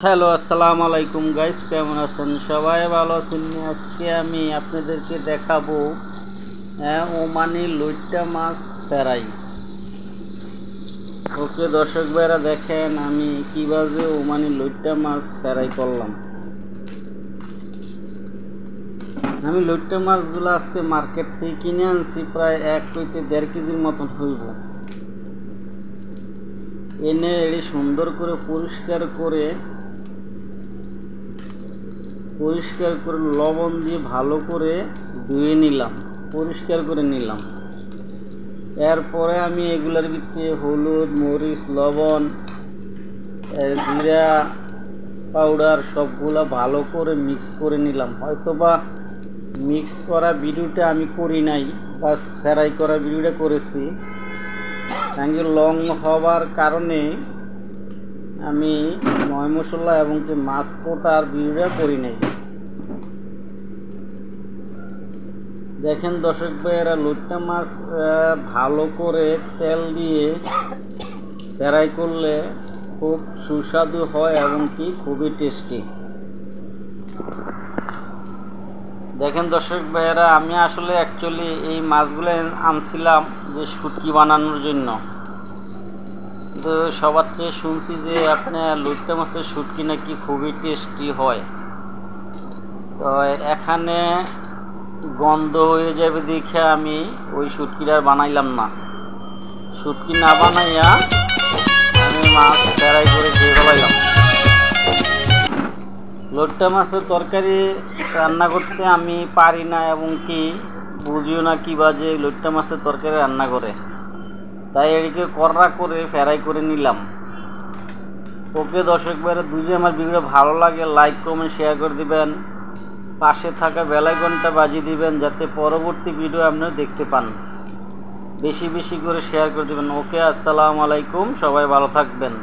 Hello, আসসালামু আলাইকুম guys, কেমন আছেন? সবাই ভালো আছেন? আজকে আমি আপনাদেরকে দেখাবো ওমানি লইট্টা মাছ ফ্রাই। ওকে দর্শক ভাইরা, দেখেন আমি কিভাবে ওমানি লইট্টা মাছ ফ্রাই করলাম। আমি লইট্টা মাছগুলো আজকে মার্কেট থেকে কিনে আনছি, প্রায় 1 থেকে 1.5 কেজির মতন হইব। এনে এটি সুন্দর করে পরিষ্কার করে লবণ দিয়ে ভালো করে ধুয়ে নিলাম, পরিষ্কার করে নিলাম। এরপরে আমি এগুলোর ভিতরে হলুদ, মরিচ, লবণ, জিরা পাউডার সবগুলো ভালো করে মিক্স করে নিলাম। হয়তোবা মিক্স করা ভিডিওটা আমি করি নাই, বাস ফ্রাই করা ভিডিওটা করেছি। সঙ্গে লং হওয়ার কারণে আমি ময় মশলা এবং কি মাছ কোটার ভিডিওটা করি নাই। দেখেন দর্শক ভাইয়েরা, লইট্টা মাছ ভালো করে তেল দিয়ে ফ্রাই করলে খুব সুস্বাদু হয় এবং কি খুবই টেস্টি। দেখেন দর্শক ভাইয়েরা, আমি আসলে অ্যাকচুয়ালি এই মাছগুলো আনছিলাম যে শুটকি বানানোর জন্য। তো সবার থেকে শুনছি যে আপনার লইট্টা মাছের শুটকি নাকি খুবই টেস্টি হয়। তো এখানে গন্ধ হয়ে যাবে দেখে আমি ওই শুটকিটা বানাইলাম না। শুটকি না বানাইয়া আমি মাছ ফ্রাই করে খেয়ে ফেলাইলাম। লইট্টা মাছের তরকারি রান্না করতে আমি পারি না এবং কি বুঝিও না কি বাজে লইট্টা মাছের তরকারি রান্না করে, তাই এদিকে কররা করে ফ্রাই করে নিলাম। ওকে দর্শক ভাইরা, যদি আমার ভিডিও ভালো লাগে লাইক কমেন্ট শেয়ার করে দিবেন, পাশে থাকা বেল আইকনটা বাজিয়ে দিবেন যাতে পরবর্তী ভিডিও আপনারা দেখতে পান। বেশি বেশি করে শেয়ার করে দিবেন। ওকে, আসসালামু আলাইকুম, সবাই ভালো থাকবেন।